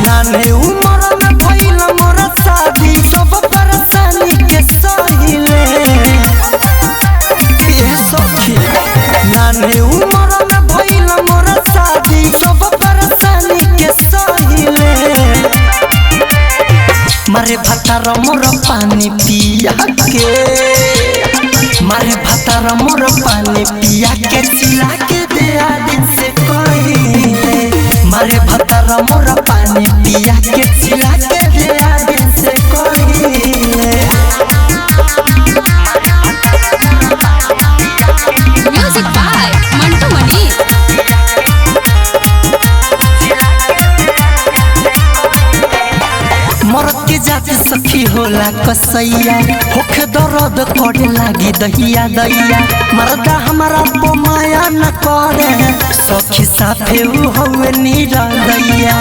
नाने उम्र में भइल मोर शादी सब परेशानी के सहिले ये सखी। नाने उम्र में भइल मोर शादी सब परेशानी के सहिले। मारे भतार मोर पानी पिया के, मारे भतार मोर पानी पिया के चिल्ला के दे दिन से कहिले। मारे भतार मोर पानी पिया के चिल्ला के दे दिन से कहिले। Music by Mantu Mani. मरद के जाति सखी होला कसैया, होखे दर्द करे लागी दहिया दहिया। मरदा हमारा माया न करे, सखी साथे उ हवे निरदैया।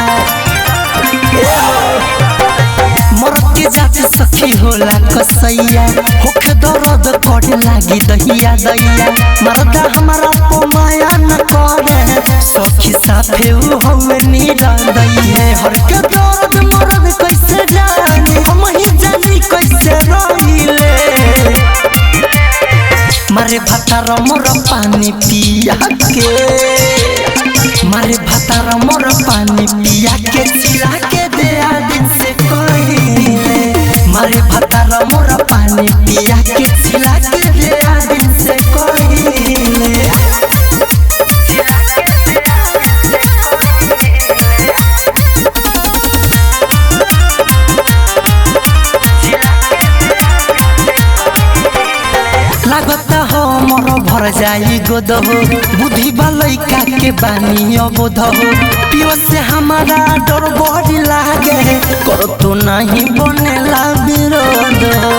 मरद के जाति सखी होला कसैया, होखे दर्द करे लागी दहिया दहिया। मरदा हमारा माया न करे, सखी साथे उ हवे निरदैया। हर के दर्द मरद कैसे जानी, हम ही जानी कैसे रहिले। मारे भतार मोर पानी पिया के, मारे भतार मोर पानी पिया के चिल्ला के दे दिन से कहिले। मारे भतार मोर पानी पिया के चिल्ला के दे दिन से कहिले। लागता हो मोर भर जाई गोद हो, बुद्धि लइका के बानी अबोध हो। पियो से हमारा डर बड़ी लागे, कर तो नहीं बनेला विरोध हो।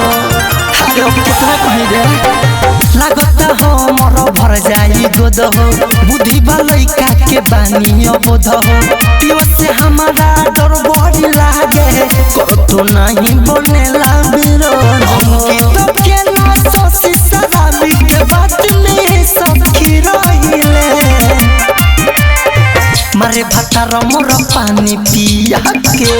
अरे कितना कही रे। लागता हो मोर भर जाई गोद हो, बुद्धि लइका के बानी अबोध हो। पियो से हमारा डर बड़ी लागे, कर तो नहीं बनेला विरोध हो। के बात में सखी रहिले। मारे भतार मोर पानी पिया के,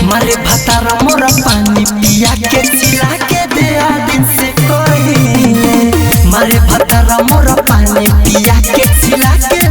मारे भतार मोर पानी पिया के चिल्ला के दे दिन से कहिले। मारे भतार मोर पानी पिया के चिल्ला के